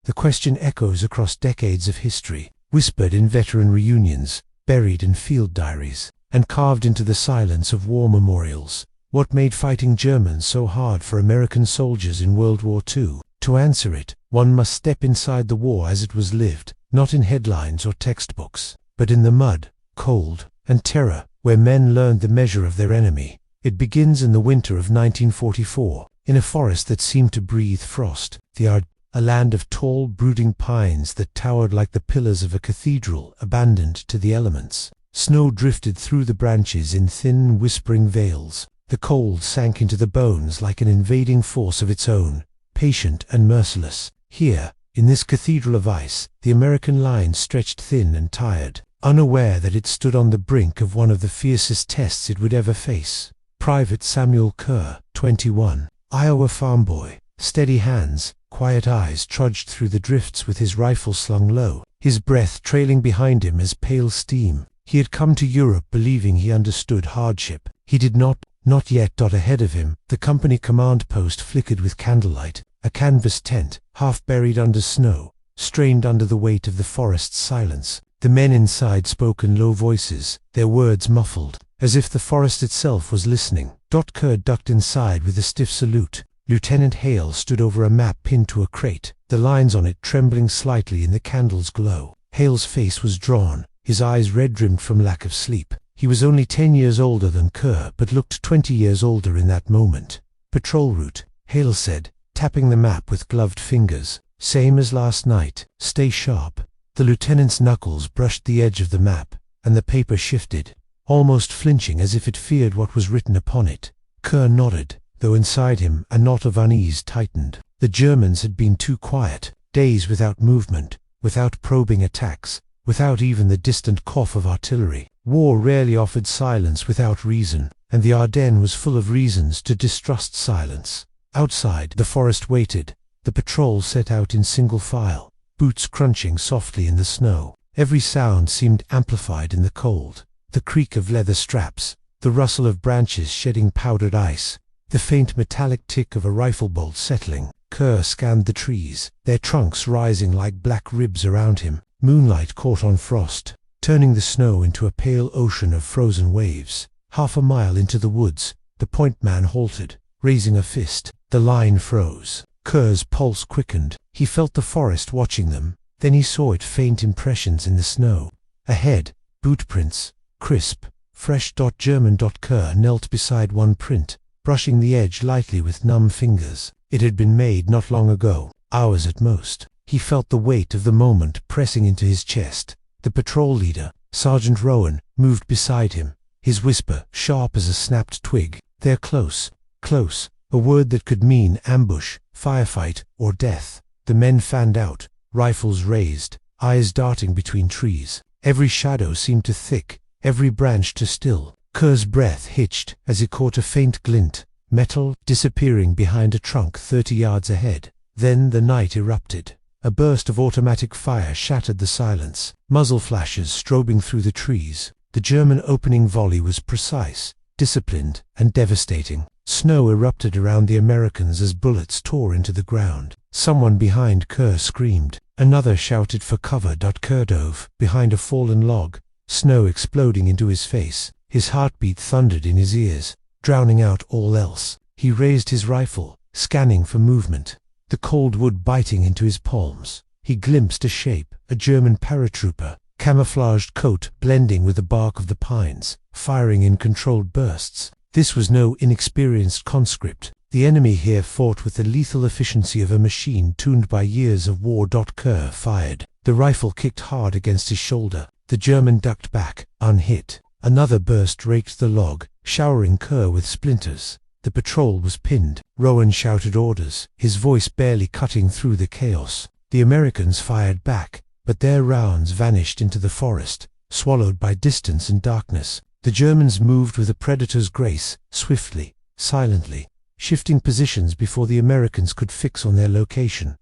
The question echoes across decades of history, whispered in veteran reunions, buried in field diaries, and carved into the silence of war memorials. What made fighting Germans so hard for American soldiers in World War II? To answer it, one must step inside the war as it was lived, not in headlines or textbooks, but in the mud, cold, and terror, where men learned the measure of their enemy. It begins in the winter of 1944, in a forest that seemed to breathe frost, the Ardennes, a land of tall, brooding pines that towered like the pillars of a cathedral abandoned to the elements. Snow drifted through the branches in thin, whispering veils. The cold sank into the bones like an invading force of its own, patient and merciless. Here, in this cathedral of ice, the American line stretched thin and tired, unaware that it stood on the brink of one of the fiercest tests it would ever face. Private Samuel Kerr, 21, Iowa farm boy, steady hands, quiet eyes, trudged through the drifts with his rifle slung low, his breath trailing behind him as pale steam. He had come to Europe believing he understood hardship. He did not yet. Ahead of him, the company command post flickered with candlelight, a canvas tent, half buried under snow, strained under the weight of the forest's silence. The men inside spoke in low voices, their words muffled, as if the forest itself was listening. Kerr ducked inside with a stiff salute. Lieutenant Hale stood over a map pinned to a crate, the lines on it trembling slightly in the candle's glow. Hale's face was drawn, his eyes red-rimmed from lack of sleep. He was only 10 years older than Kerr, but looked 20 years older in that moment. Patrol route, Hale said, tapping the map with gloved fingers. Same as last night. Stay sharp. The lieutenant's knuckles brushed the edge of the map, and the paper shifted, almost flinching as if it feared what was written upon it. Kerr nodded, though inside him a knot of unease tightened. The Germans had been too quiet, days without movement, without probing attacks, without even the distant cough of artillery. War rarely offered silence without reason, and the Ardennes was full of reasons to distrust silence. Outside, the forest waited. The patrol set out in single file, boots crunching softly in the snow. Every sound seemed amplified in the cold. The creak of leather straps, the rustle of branches shedding powdered ice, the faint metallic tick of a rifle bolt settling. Kerr scanned the trees, their trunks rising like black ribs around him. Moonlight caught on frost, turning the snow into a pale ocean of frozen waves. Half a mile into the woods, the point man halted, raising a fist. The line froze. Kerr's pulse quickened. He felt the forest watching them. Then he saw its faint impressions in the snow. Ahead, boot prints, crisp, fresh. German. Kerr knelt beside one print, brushing the edge lightly with numb fingers. It had been made not long ago, hours at most. He felt the weight of the moment pressing into his chest. The patrol leader, Sergeant Rowan, moved beside him, his whisper sharp as a snapped twig. "They're close, close," a word that could mean ambush, firefight, or death. The men fanned out, rifles raised, eyes darting between trees. Every shadow seemed to thick, every branch to still. Kerr's breath hitched as he caught a faint glint, metal disappearing behind a trunk 30 yards ahead. Then the night erupted. A burst of automatic fire shattered the silence, muzzle flashes strobing through the trees. The German opening volley was precise, disciplined, and devastating. Snow erupted around the Americans as bullets tore into the ground. Someone behind Kerr screamed. Another shouted for cover. Kerr dove behind a fallen log, snow exploding into his face. His heartbeat thundered in his ears, drowning out all else. He raised his rifle, scanning for movement, the cold wood biting into his palms. He glimpsed a shape, a German paratrooper, camouflaged coat blending with the bark of the pines, firing in controlled bursts. This was no inexperienced conscript. The enemy here fought with the lethal efficiency of a machine tuned by years of war. Kerr fired. The rifle kicked hard against his shoulder. The German ducked back, unhit. Another burst raked the log, showering Kerr with splinters. The patrol was pinned. Rowan shouted orders, his voice barely cutting through the chaos. The Americans fired back, but their rounds vanished into the forest, swallowed by distance and darkness. The Germans moved with a predator's grace, swiftly, silently, shifting positions before the Americans could fix on their location.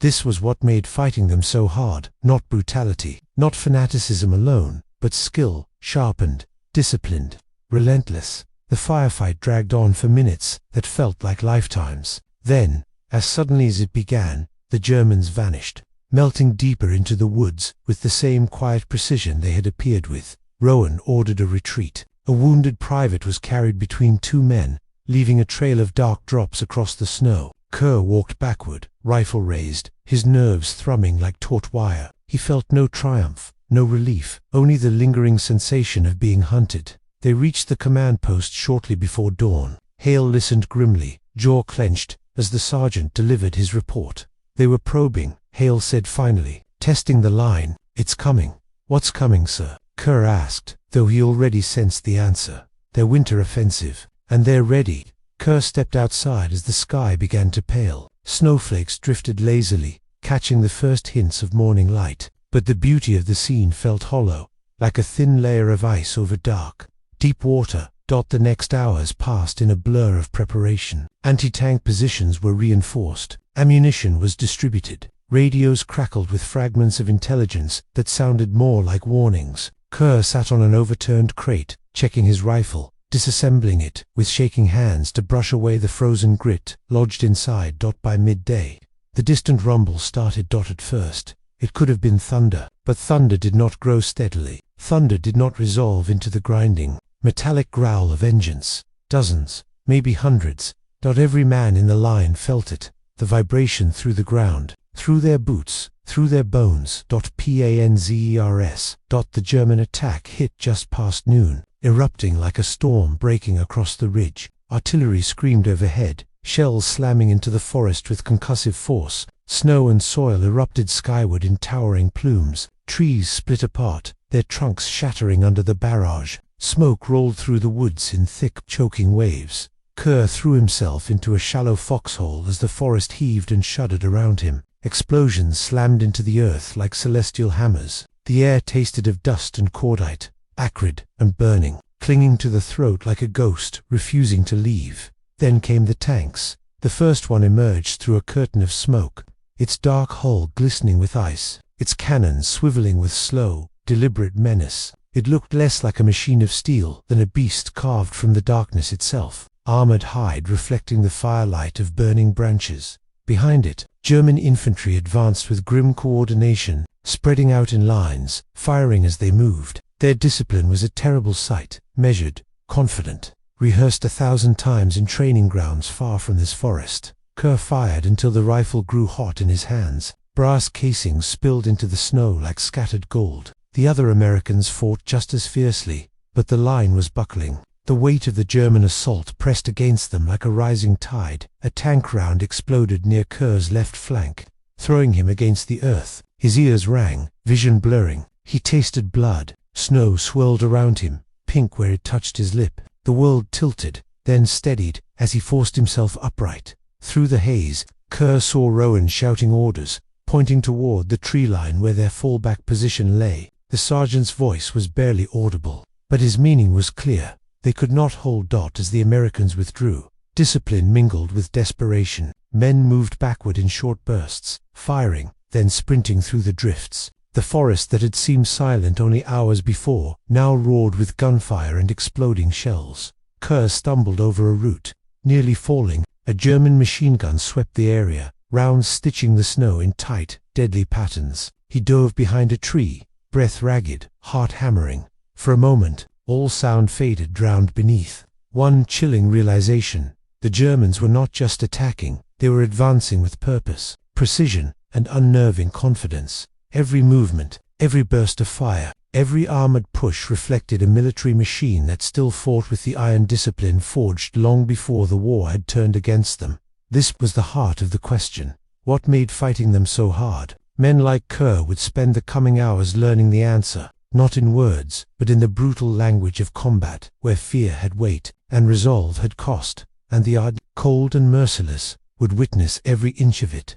This was what made fighting them so hard. Not brutality, not fanaticism alone, but skill, sharpened, disciplined, relentless. The firefight dragged on for minutes that felt like lifetimes. Then, as suddenly as it began, the Germans vanished, melting deeper into the woods with the same quiet precision they had appeared with. Rowan ordered a retreat. A wounded private was carried between two men, leaving a trail of dark drops across the snow. Kerr walked backward, rifle raised, his nerves thrumming like taut wire. He felt no triumph, no relief, only the lingering sensation of being hunted. They reached the command post shortly before dawn. Hale listened grimly, jaw clenched, as the sergeant delivered his report. They were probing, Hale said finally, testing the line. "It's coming." "What's coming, sir?" Kerr asked, though he already sensed the answer. "Their winter offensive, and they're ready." Kerr stepped outside as the sky began to pale. Snowflakes drifted lazily, catching the first hints of morning light, but the beauty of the scene felt hollow, like a thin layer of ice over dark, deep water. The next hours passed in a blur of preparation. Anti-tank positions were reinforced. Ammunition was distributed. Radios crackled with fragments of intelligence that sounded more like warnings. Kerr sat on an overturned crate, checking his rifle, disassembling it with shaking hands to brush away the frozen grit lodged inside. By midday, the distant rumble started. At first, it could have been thunder, but thunder did not grow steadily. Thunder did not resolve into the grinding, metallic growl of engines. Dozens, maybe hundreds. Every man in the line felt it, the vibration through the ground, through their boots, through their bones. Panzers. The German attack hit just past noon, erupting like a storm breaking across the ridge. Artillery screamed overhead, shells slamming into the forest with concussive force. Snow and soil erupted skyward in towering plumes. Trees split apart, their trunks shattering under the barrage. Smoke rolled through the woods in thick, choking waves. Kerr threw himself into a shallow foxhole as the forest heaved and shuddered around him. Explosions slammed into the earth like celestial hammers. The air tasted of dust and cordite, acrid and burning, clinging to the throat like a ghost, refusing to leave. Then came the tanks. The first one emerged through a curtain of smoke, its dark hull glistening with ice, its cannons swiveling with slow, deliberate menace. It looked less like a machine of steel than a beast carved from the darkness itself, armored hide reflecting the firelight of burning branches. Behind it, German infantry advanced with grim coordination, spreading out in lines, firing as they moved. Their discipline was a terrible sight, measured, confident, rehearsed 1,000 times in training grounds far from this forest. Kerr fired until the rifle grew hot in his hands. Brass casings spilled into the snow like scattered gold. The other Americans fought just as fiercely, but the line was buckling. The weight of the German assault pressed against them like a rising tide. A tank round exploded near Kerr's left flank, throwing him against the earth. His ears rang, vision blurring. He tasted blood. Snow swirled around him, pink where it touched his lip. The world tilted, then steadied as he forced himself upright. Through the haze, Kerr saw Rowan shouting orders, pointing toward the tree line where their fallback position lay. The sergeant's voice was barely audible, but his meaning was clear. They could not hold as the Americans withdrew. Discipline mingled with desperation. Men moved backward in short bursts, firing, then sprinting through the drifts. The forest that had seemed silent only hours before now roared with gunfire and exploding shells. Kerr stumbled over a root, nearly falling. A German machine gun swept the area, rounds stitching the snow in tight, deadly patterns. He dove behind a tree, breath ragged, heart hammering. For a moment, all sound faded, drowned beneath. One chilling realization: the Germans were not just attacking, they were advancing with purpose, precision, and unnerving confidence. Every movement, every burst of fire, every armored push reflected a military machine that still fought with the iron discipline forged long before the war had turned against them. This was the heart of the question. What made fighting them so hard? Men like Kerr would spend the coming hours learning the answer, not in words, but in the brutal language of combat, where fear had weight, and resolve had cost, and the Ardennes, cold and merciless, would witness every inch of it.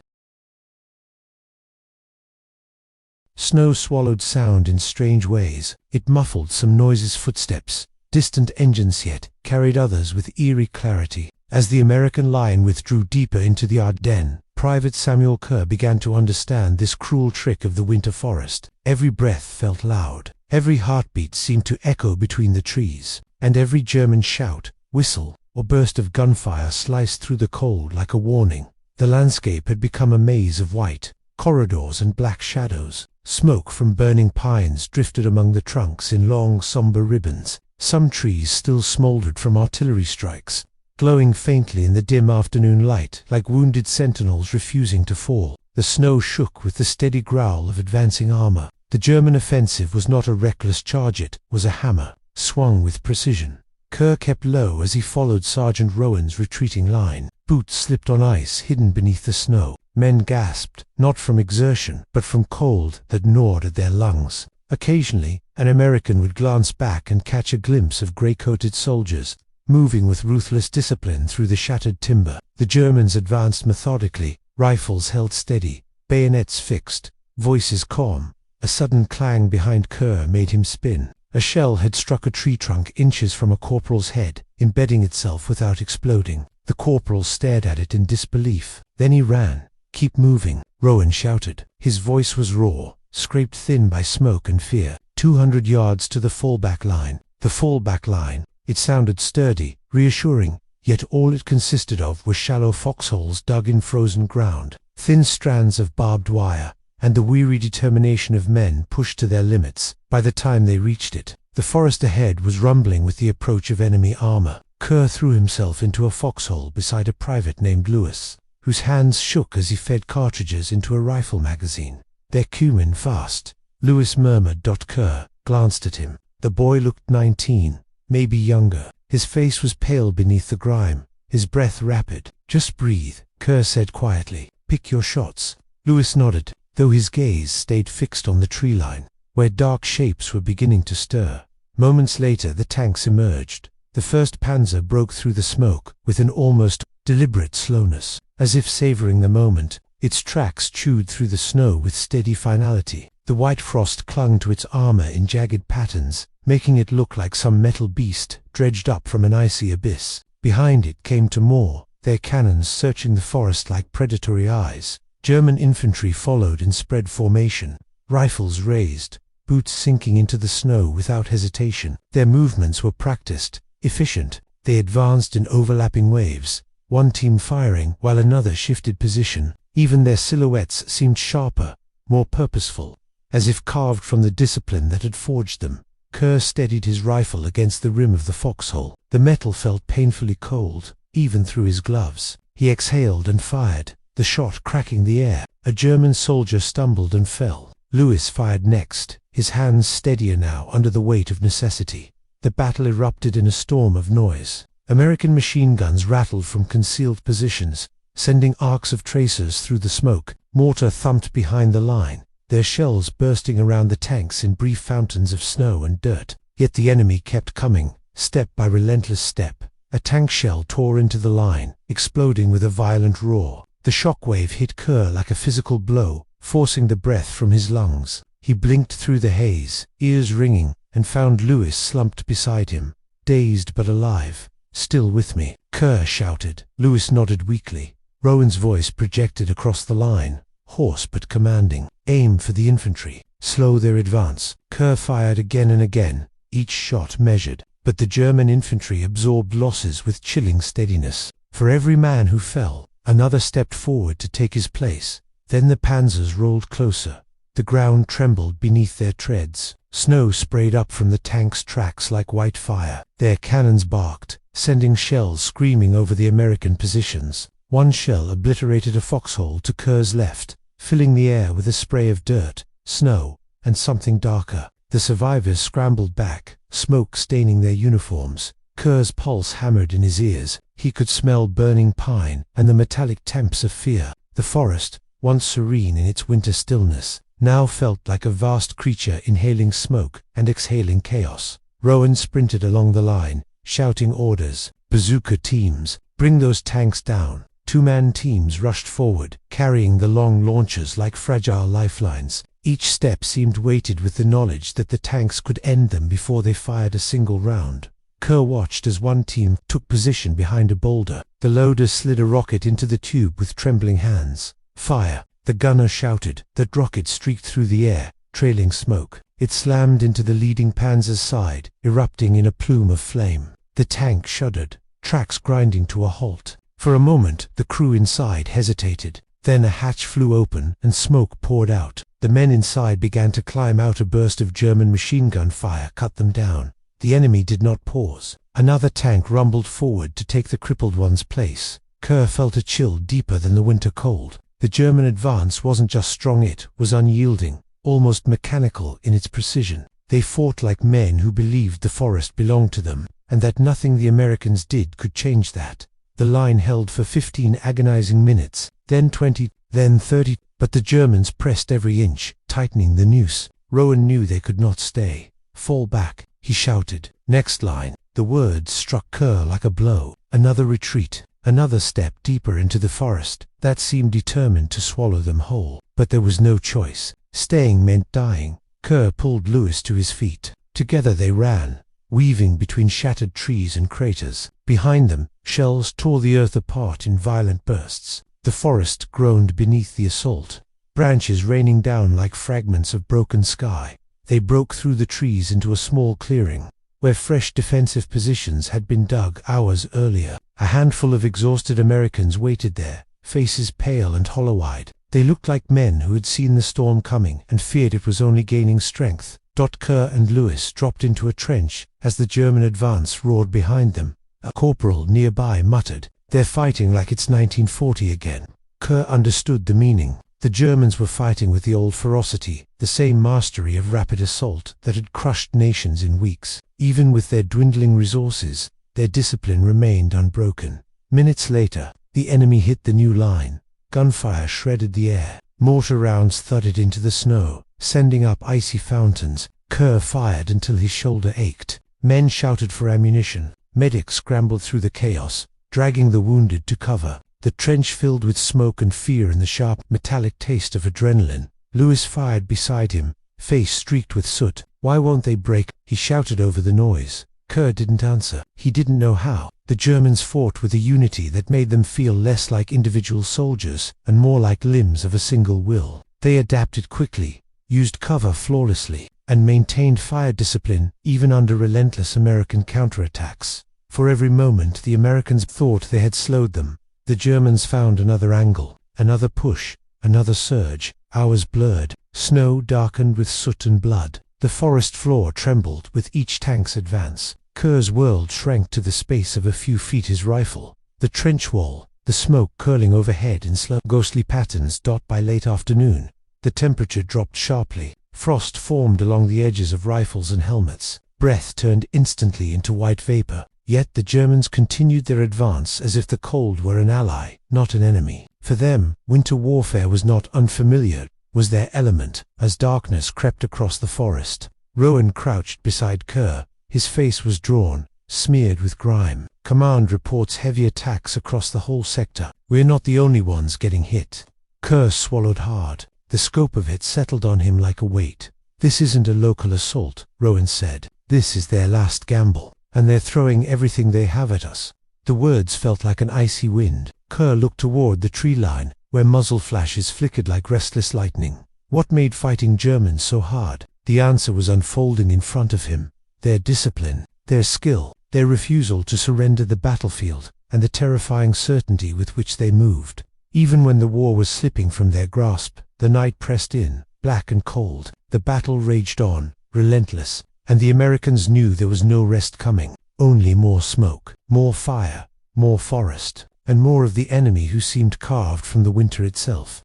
Snow swallowed sound in strange ways. It muffled some noises, footsteps, distant engines, yet carried others with eerie clarity. As the American line withdrew deeper into the Ardennes, Private Samuel Kerr began to understand this cruel trick of the winter forest. Every breath felt loud, every heartbeat seemed to echo between the trees, and every German shout, whistle, or burst of gunfire sliced through the cold like a warning. The landscape had become a maze of white corridors and black shadows. Smoke from burning pines drifted among the trunks in long, somber ribbons. Some trees still smoldered from artillery strikes, glowing faintly in the dim afternoon light, like wounded sentinels refusing to fall. The snow shook with the steady growl of advancing armor. The German offensive was not a reckless charge, it was a hammer, swung with precision. Kerr kept low as he followed Sergeant Rowan's retreating line. Boots slipped on ice hidden beneath the snow. Men gasped, not from exertion, but from cold that gnawed at their lungs. Occasionally, an American would glance back and catch a glimpse of gray-coated soldiers, moving with ruthless discipline through the shattered timber. The Germans advanced methodically, rifles held steady, bayonets fixed, voices calm. A sudden clang behind Kerr made him spin. A shell had struck a tree trunk inches from a corporal's head, embedding itself without exploding. The corporal stared at it in disbelief. Then he ran. "Keep moving," Rowan shouted. His voice was raw, scraped thin by smoke and fear. 200 yards to the fallback line. The fallback line. It sounded sturdy, reassuring, yet all it consisted of were shallow foxholes dug in frozen ground, thin strands of barbed wire, and the weary determination of men pushed to their limits. By the time they reached it, the forest ahead was rumbling with the approach of enemy armor. Kerr threw himself into a foxhole beside a private named Lewis, whose hands shook as he fed cartridges into a rifle magazine. "They're coming fast," Lewis murmured. Kerr glanced at him. The boy looked 19, maybe younger. His face was pale beneath the grime, his breath rapid. "Just breathe," Kerr said quietly. "Pick your shots." Lewis nodded, though his gaze stayed fixed on the tree line, where dark shapes were beginning to stir. Moments later the tanks emerged. The first Panzer broke through the smoke with an almost deliberate slowness, as if savoring the moment. Its tracks chewed through the snow with steady finality. The white frost clung to its armor in jagged patterns, making it look like some metal beast dredged up from an icy abyss. Behind it came to more, their cannons searching the forest like predatory eyes. German infantry followed in spread formation, rifles raised, boots sinking into the snow without hesitation. Their movements were practiced, efficient. They advanced in overlapping waves, one team firing while another shifted position. Even their silhouettes seemed sharper, more purposeful, as if carved from the discipline that had forged them. Kerr steadied his rifle against the rim of the foxhole. The metal felt painfully cold, even through his gloves. He exhaled and fired, the shot cracking the air. A German soldier stumbled and fell. Lewis fired next, his hands steadier now under the weight of necessity. The battle erupted in a storm of noise. American machine guns rattled from concealed positions, sending arcs of tracers through the smoke. Mortar thumped behind the line, their shells bursting around the tanks in brief fountains of snow and dirt. Yet the enemy kept coming, step by relentless step. A tank shell tore into the line, exploding with a violent roar. The shockwave hit Kerr like a physical blow, forcing the breath from his lungs. He blinked through the haze, ears ringing, and found Lewis slumped beside him, dazed but alive. "Still with me," Kerr shouted. Lewis nodded weakly. Rowan's voice projected across the line, hoarse but commanding. "Aim for the infantry. Slow their advance." Kerr fired again and again, each shot measured, but the German infantry absorbed losses with chilling steadiness. For every man who fell, another stepped forward to take his place. Then the Panzers rolled closer. The ground trembled beneath their treads. Snow sprayed up from the tanks' tracks like white fire. Their cannons barked, sending shells screaming over the American positions. One shell obliterated a foxhole to Kerr's left, filling the air with a spray of dirt, snow, and something darker. The survivors scrambled back, smoke staining their uniforms. Kerr's pulse hammered in his ears. He could smell burning pine and the metallic temps of fear. The forest, once serene in its winter stillness, now felt like a vast creature inhaling smoke and exhaling chaos. Rowan sprinted along the line, shouting orders. "Bazooka teams, bring those tanks down." Two-man teams rushed forward, carrying the long launchers like fragile lifelines. Each step seemed weighted with the knowledge that the tanks could end them before they fired a single round. Kerr watched as one team took position behind a boulder. The loader slid a rocket into the tube with trembling hands. "Fire!" the gunner shouted. The rocket streaked through the air, trailing smoke. It slammed into the leading Panzer's side, erupting in a plume of flame. The tank shuddered, tracks grinding to a halt. For a moment, the crew inside hesitated. Then a hatch flew open and smoke poured out. The men inside began to climb out. A burst of German machine gun fire cut them down. The enemy did not pause. Another tank rumbled forward to take the crippled one's place. Kerr felt a chill deeper than the winter cold. The German advance wasn't just strong, it was unyielding, almost mechanical in its precision. They fought like men who believed the forest belonged to them, and that nothing the Americans did could change that. The line held for 15 agonizing minutes, then 20, then 30, but the Germans pressed every inch, tightening the noose. Rowan knew they could not stay. "Fall back," he shouted. "Next line." The words struck Kerr like a blow. Another retreat, another step deeper into the forest that seemed determined to swallow them whole. But there was no choice. Staying meant dying. Kerr pulled Lewis to his feet. Together they ran, weaving between shattered trees and craters. Behind them, shells tore the earth apart in violent bursts. The forest groaned beneath the assault, branches raining down like fragments of broken sky. They broke through the trees into a small clearing, where fresh defensive positions had been dug hours earlier. A handful of exhausted Americans waited there, faces pale and hollow-eyed. They looked like men who had seen the storm coming and feared it was only gaining strength. Kerr and Lewis dropped into a trench as the German advance roared behind them. A corporal nearby muttered, "They're fighting like it's 1940 again." Kerr understood the meaning. The Germans were fighting with the old ferocity, the same mastery of rapid assault that had crushed nations in weeks. Even with their dwindling resources, their discipline remained unbroken. Minutes later, the enemy hit the new line. Gunfire shredded the air. Mortar rounds thudded into the snow, sending up icy fountains. Kerr fired until his shoulder ached. Men shouted for ammunition. Medics scrambled through the chaos, dragging the wounded to cover. The trench filled with smoke and fear and the sharp, metallic taste of adrenaline. Lewis fired beside him, face streaked with soot. "Why won't they break?" he shouted over the noise. Kerr didn't answer. He didn't know how. The Germans fought with a unity that made them feel less like individual soldiers and more like limbs of a single will. They adapted quickly, used cover flawlessly, and maintained fire discipline even under relentless American counterattacks. For every moment the Americans thought they had slowed them, the Germans found another angle, another push, another surge. Hours blurred, snow darkened with soot and blood. The forest floor trembled with each tank's advance. Kerr's world shrank to the space of a few feet. His rifle, the trench wall, the smoke curling overhead in slow, ghostly patterns. By late afternoon, the temperature dropped sharply. Frost formed along the edges of rifles and helmets. Breath turned instantly into white vapor. Yet the Germans continued their advance as if the cold were an ally, not an enemy. For them, winter warfare was not unfamiliar, was their element. As darkness crept across the forest, Rowan crouched beside Kerr. His face was drawn, smeared with grime. "Command reports heavy attacks across the whole sector. We're not the only ones getting hit." Kerr swallowed hard. The scope of it settled on him like a weight. "This isn't a local assault," Rowan said. "This is their last gamble, and they're throwing everything they have at us." The words felt like an icy wind. Kerr looked toward the tree line, where muzzle flashes flickered like restless lightning. What made fighting Germans so hard? The answer was unfolding in front of him. Their discipline, their skill, their refusal to surrender the battlefield, and the terrifying certainty with which they moved. Even when the war was slipping from their grasp, the night pressed in, black and cold. The battle raged on, relentless, and the Americans knew there was no rest coming. Only more smoke, more fire, more forest, and more of the enemy who seemed carved from the winter itself.